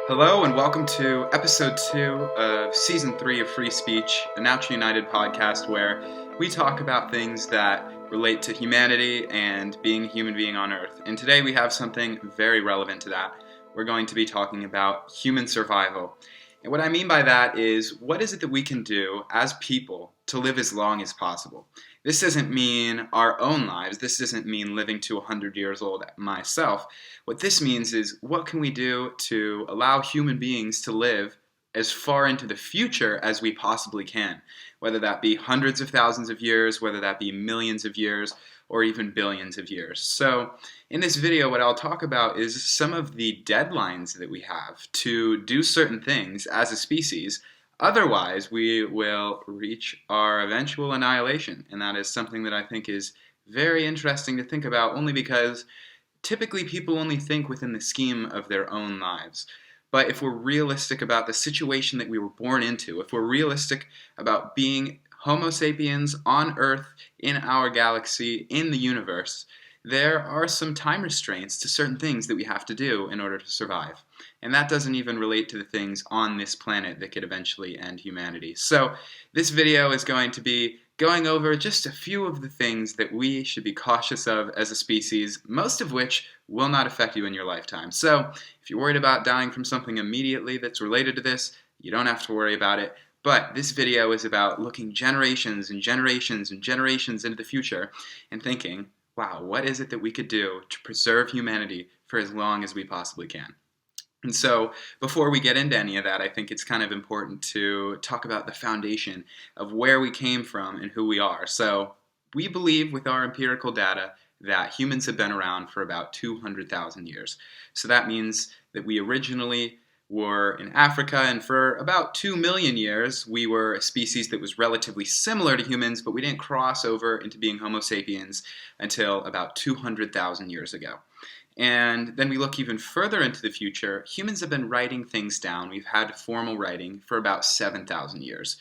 Hello and welcome to episode 2 of season 3 of Free Speech, a Naturally United podcast where we talk about things that relate to humanity and being a human being on Earth. And today we have something very relevant to that. We're going to be talking about human survival. And what I mean by that is, what is it that we can do as people to live as long as possible? This doesn't mean our own lives. This doesn't mean living to 100 years old myself. What this means is, what can we do to allow human beings to live as far into the future as we possibly can? Whether that be hundreds of thousands of years, whether that be millions of years, or even billions of years. So in this video, what I'll talk about is some of the deadlines that we have to do certain things as a species. Otherwise, we will reach our eventual annihilation, and that is something that I think is very interesting to think about, only because typically people only think within the scheme of their own lives. But if we're realistic about the situation that we were born into, if we're realistic about being Homo sapiens on Earth, in our galaxy, in the universe, there are some time restraints to certain things that we have to do in order to survive. And that doesn't even relate to the things on this planet that could eventually end humanity. So this video is going to be going over just a few of the things that we should be cautious of as a species, most of which will not affect you in your lifetime. So if you're worried about dying from something immediately that's related to this, you don't have to worry about it. But this video is about looking generations and generations and generations into the future and thinking, wow, what is it that we could do to preserve humanity for as long as we possibly can? And so before we get into any of that, I think it's kind of important to talk about the foundation of where we came from and who we are. So we believe with our empirical data that humans have been around for about 200,000 years. So that means that we originally were in Africa, and for about 2 million years we were a species that was relatively similar to humans, but we didn't cross over into being Homo sapiens until about 200,000 years ago. And then we look even further into the future. Humans have been writing things down. We've had formal writing for about 7,000 years.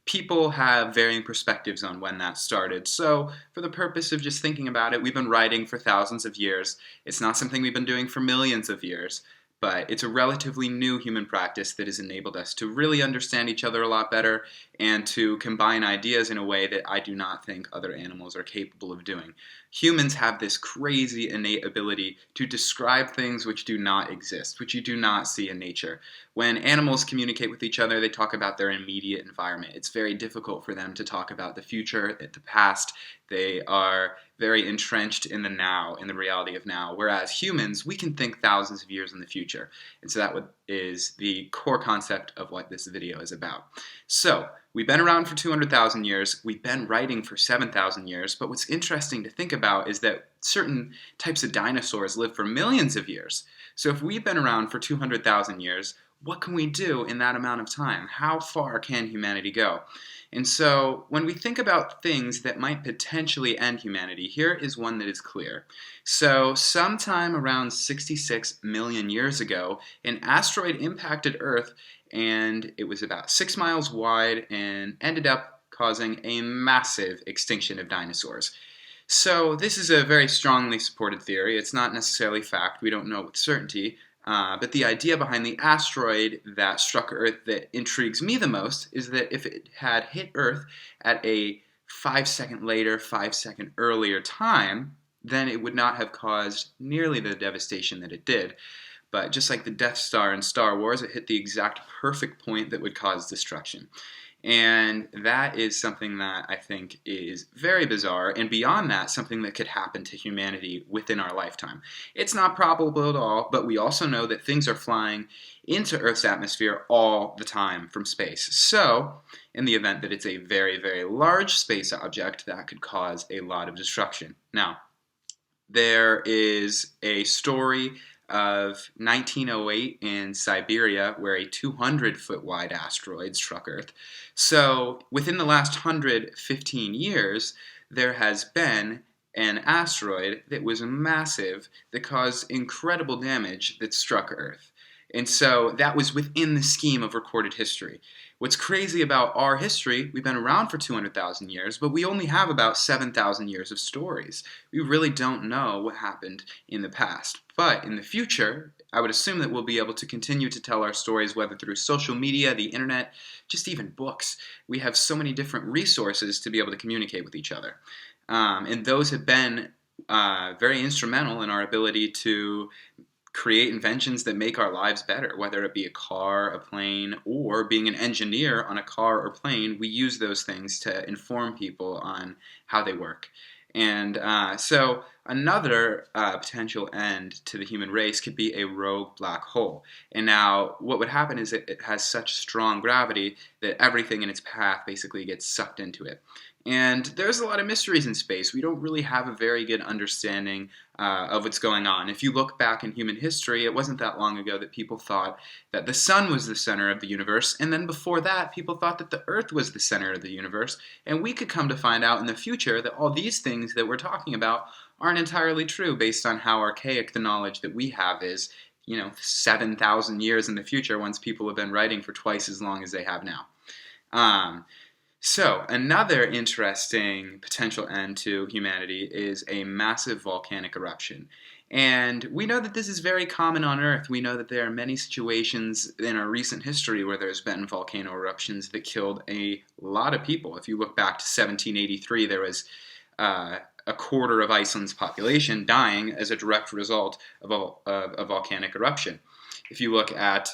People have varying perspectives on when that started. So for the purpose of just thinking about it, we've been writing for thousands of years. It's not something we've been doing for millions of years, but it's a relatively new human practice that has enabled us to really understand each other a lot better and to combine ideas in a way that I do not think other animals are capable of doing. Humans have this crazy innate ability to describe things which do not exist, which you do not see in nature. When animals communicate with each other, they talk about their immediate environment. It's very difficult for them to talk about the future, the past. They are very entrenched in the now, in the reality of now. Whereas humans, we can think thousands of years in the future. And so that is the core concept of what this video is about. So we've been around for 200,000 years. We've been writing for 7,000 years. But what's interesting to think about is that certain types of dinosaurs live for millions of years. So if we've been around for 200,000 years, what can we do in that amount of time? How far can humanity go? And so when we think about things that might potentially end humanity, here is one that is clear. So sometime around 66 million years ago, an asteroid impacted Earth, and it was about 6 miles wide and ended up causing a massive extinction of dinosaurs. So this is a very strongly supported theory. It's not necessarily fact. We don't know with certainty. But the idea behind the asteroid that struck Earth that intrigues me the most is that if it had hit Earth at a 5-second later, 5-second earlier time, then it would not have caused nearly the devastation that it did. But just like the Death Star in Star Wars, it hit the exact perfect point that would cause destruction. And that is something that I think is very bizarre, and beyond that, something that could happen to humanity within our lifetime. It's not probable at all, but we also know that things are flying into Earth's atmosphere all the time from space. So, in the event that it's a very, very large space object, that could cause a lot of destruction. Now, there is a story of 1908 in Siberia where a 200-foot wide asteroid struck Earth. So within the last 115 years, there has been an asteroid that was massive that caused incredible damage that struck Earth. And so that was within the scheme of recorded history. What's crazy about our history, we've been around for 200,000 years, but we only have about 7,000 years of stories. We really don't know what happened in the past. But in the future, I would assume that we'll be able to continue to tell our stories, whether through social media, the internet, just even books. We have so many different resources to be able to communicate with each other. And those have been very instrumental in our ability to create inventions that make our lives better, whether it be a car, a plane, or being an engineer on a car or plane. We use those things to inform people on how they work. And so another potential end to the human race could be a rogue black hole. And now what would happen is it has such strong gravity that everything in its path basically gets sucked into it. And there's a lot of mysteries in space. We don't really have a very good understanding of what's going on. If you look back in human history, it wasn't that long ago that people thought that the sun was the center of the universe, and then before that, people thought that the earth was the center of the universe, and we could come to find out in the future that all these things that we're talking about aren't entirely true based on how archaic the knowledge that we have is, 7,000 years in the future, once people have been writing for twice as long as they have now. So, another interesting potential end to humanity is a massive volcanic eruption. And we know that this is very common on Earth. We know that there are many situations in our recent history where there's been volcano eruptions that killed a lot of people. If you look back to 1783, there was a quarter of Iceland's population dying as a direct result of a volcanic eruption. If you look at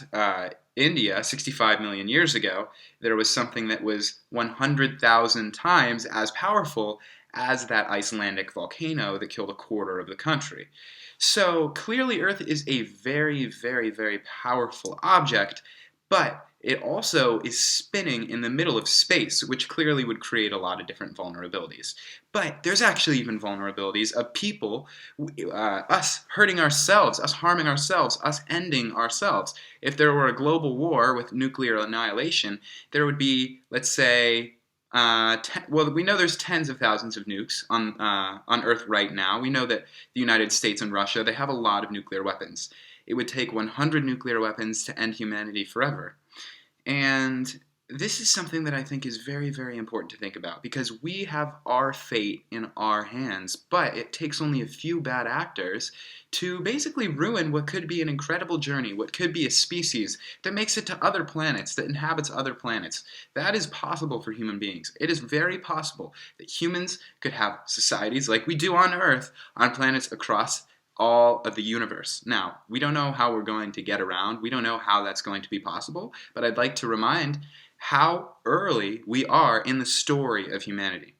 India, 65 million years ago, there was something that was 100,000 times as powerful as that Icelandic volcano that killed a quarter of the country. So clearly Earth is a very, very, very powerful object, but it also is spinning in the middle of space, which clearly would create a lot of different vulnerabilities. But there's actually even vulnerabilities of people, us hurting ourselves, us harming ourselves, us ending ourselves. If there were a global war with nuclear annihilation, there would be, let's say, we know there's tens of thousands of nukes on Earth right now. We know that the United States and Russia, they have a lot of nuclear weapons. It would take 100 nuclear weapons to end humanity forever. And this is something that I think is very, very important to think about, because we have our fate in our hands, but it takes only a few bad actors to basically ruin what could be an incredible journey, what could be a species that makes it to other planets, that inhabits other planets. That is possible for human beings. It is very possible that humans could have societies like we do on Earth on planets across all of the universe. Now, we don't know how we're going to get around. We don't know how that's going to be possible, but I'd like to remind how early we are in the story of humanity.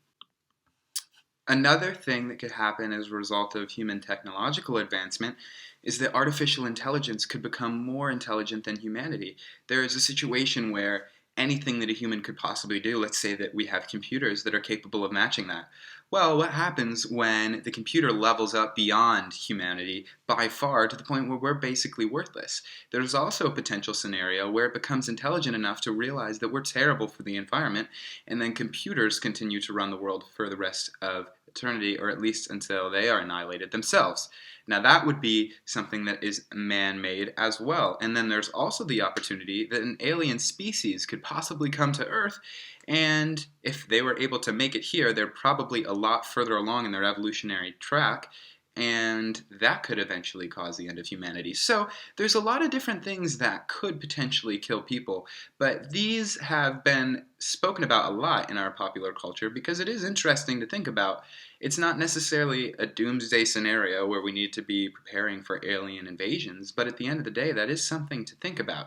Another thing that could happen as a result of human technological advancement is that artificial intelligence could become more intelligent than humanity. There is a situation where anything that a human could possibly do, let's say that we have computers that are capable of matching that. Well, what happens when the computer levels up beyond humanity by far to the point where we're basically worthless? There's also a potential scenario where it becomes intelligent enough to realize that we're terrible for the environment, and then computers continue to run the world for the rest of eternity, or at least until they are annihilated themselves. Now that would be something that is man-made as well. And then there's also the opportunity that an alien species could possibly come to Earth, and if they were able to make it here, they're probably a lot further along in their evolutionary track, and that could eventually cause the end of humanity. So there's a lot of different things that could potentially kill people, but these have been spoken about a lot in our popular culture because it is interesting to think about. It's not necessarily a doomsday scenario where we need to be preparing for alien invasions, but at the end of the day, that is something to think about.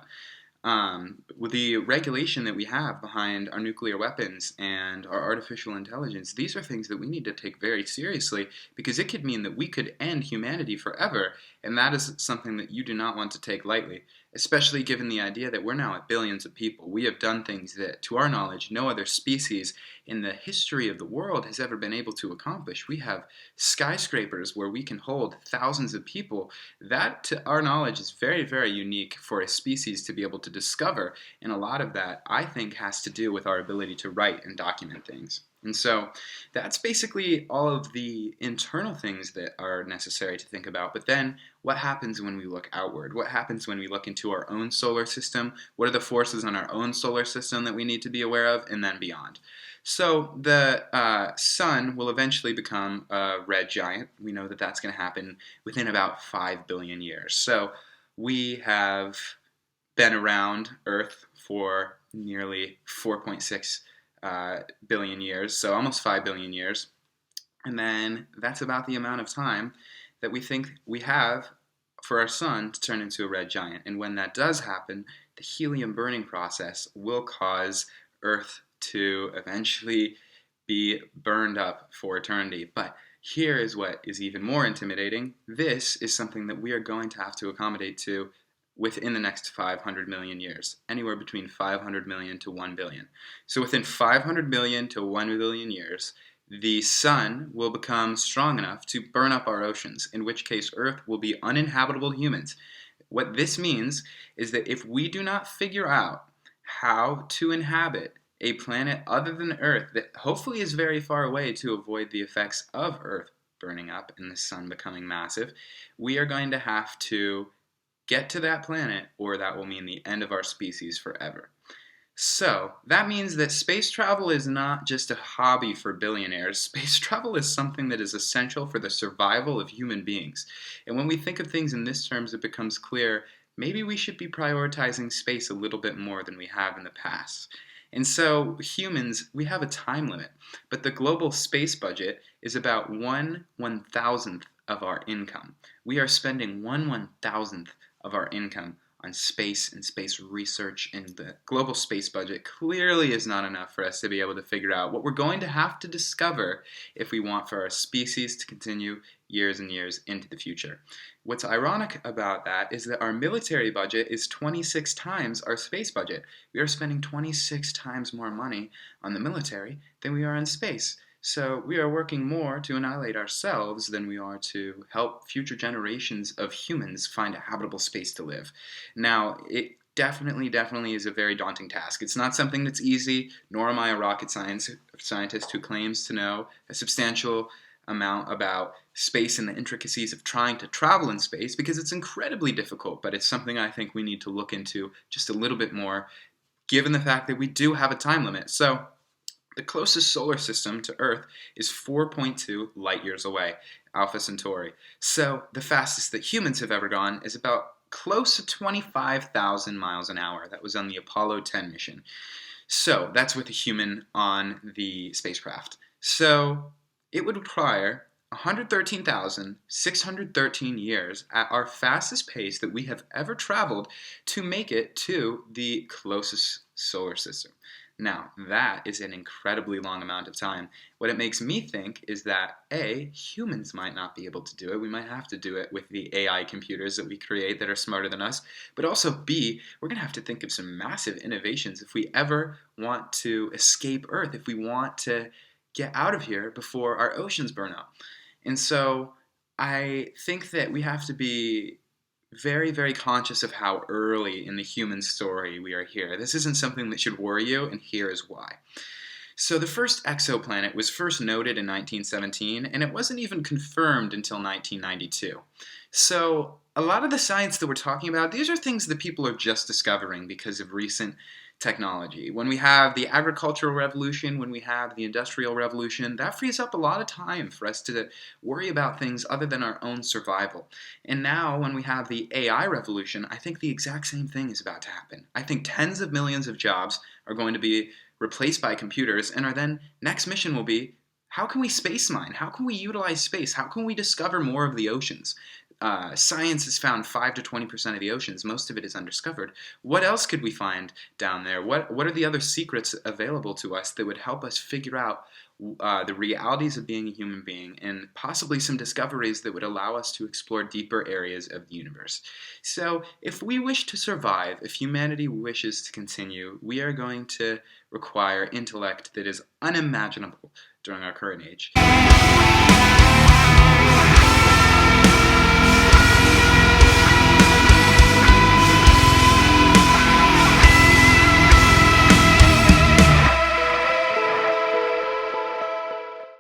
With the regulation that we have behind our nuclear weapons and our artificial intelligence, these are things that we need to take very seriously, because it could mean that we could end humanity forever, and that is something that you do not want to take lightly, especially given the idea that we're now at billions of people. We have done things that, to our knowledge, no other species in the history of the world has ever been able to accomplish. We have skyscrapers where we can hold thousands of people. That, to our knowledge, is very, very unique for a species to be able to discover, and a lot of that, I think, has to do with our ability to write and document things. And so that's basically all of the internal things that are necessary to think about. But then what happens when we look outward? What happens when we look into our own solar system? What are the forces on our own solar system that we need to be aware of? And then beyond. So the sun will eventually become a red giant. We know that that's going to happen within about 5 billion years. So we have been around Earth for nearly 4.6 billion years, so almost 5 billion years. And then that's about the amount of time that we think we have for our sun to turn into a red giant. And when that does happen, the helium burning process will cause Earth to eventually be burned up for eternity. But here is what is even more intimidating. This is something that we are going to have to accommodate to within the next 500 million years, anywhere between 500 million to 1 billion. So within 500 million to 1 billion years, the sun will become strong enough to burn up our oceans, in which case Earth will be uninhabitable to humans. What this means is that if we do not figure out how to inhabit a planet other than Earth that hopefully is very far away to avoid the effects of Earth burning up and the sun becoming massive, we are going to have to get to that planet, or that will mean the end of our species forever. So, that means that space travel is not just a hobby for billionaires. Space travel is something that is essential for the survival of human beings. And when we think of things in this terms, it becomes clear maybe we should be prioritizing space a little bit more than we have in the past. And so, humans, we have a time limit, but the global space budget is about 1/1000th of our income. We are spending 1/1000th of our income on space and space research, and the global space budget clearly is not enough for us to be able to figure out what we're going to have to discover if we want for our species to continue years and years into the future. What's ironic about that is that our military budget is 26 times our space budget. We are spending 26 times more money on the military than we are on space. So we are working more to annihilate ourselves than we are to help future generations of humans find a habitable space to live. Now, it definitely is a very daunting task. It's not something that's easy, nor am I a rocket scientist who claims to know a substantial amount about space and the intricacies of trying to travel in space, because it's incredibly difficult, but it's something I think we need to look into just a little bit more, given the fact that we do have a time limit. So, the closest solar system to Earth is 4.2 light years away, Alpha Centauri. So the fastest that humans have ever gone is about close to 25,000 miles an hour. That was on the Apollo 10 mission. So that's with a human on the spacecraft. So it would require 113,613 years at our fastest pace that we have ever traveled to make it to the closest solar system. Now, that is an incredibly long amount of time. What it makes me think is that, A, humans might not be able to do it. We might have to do it with the AI computers that we create that are smarter than us. But also, B, we're going to have to think of some massive innovations if we ever want to escape Earth, if we want to get out of here before our oceans burn up. And so I think that we have to be very conscious of how early in the human story we are here. This isn't something that should worry you, and here is why. So the first exoplanet was first noted in 1917, and it wasn't even confirmed until 1992. So a lot of the science that we're talking about, these are things that people are just discovering because of recent technology. When we have the agricultural revolution, when we have the industrial revolution, that frees up a lot of time for us to worry about things other than our own survival. And now when we have the AI revolution, I think the exact same thing is about to happen. I think tens of millions of jobs are going to be replaced by computers, and our then next mission will be, how can we space mine? How can we utilize space? How can we discover more of the oceans? Science has found 5 to 20% of the oceans. Most of it is undiscovered. What else could we find down there? What are the other secrets available to us that would help us figure out the realities of being a human being, and possibly some discoveries that would allow us to explore deeper areas of the universe? So if we wish to survive, if humanity wishes to continue, we are going to require intellect that is unimaginable during our current age.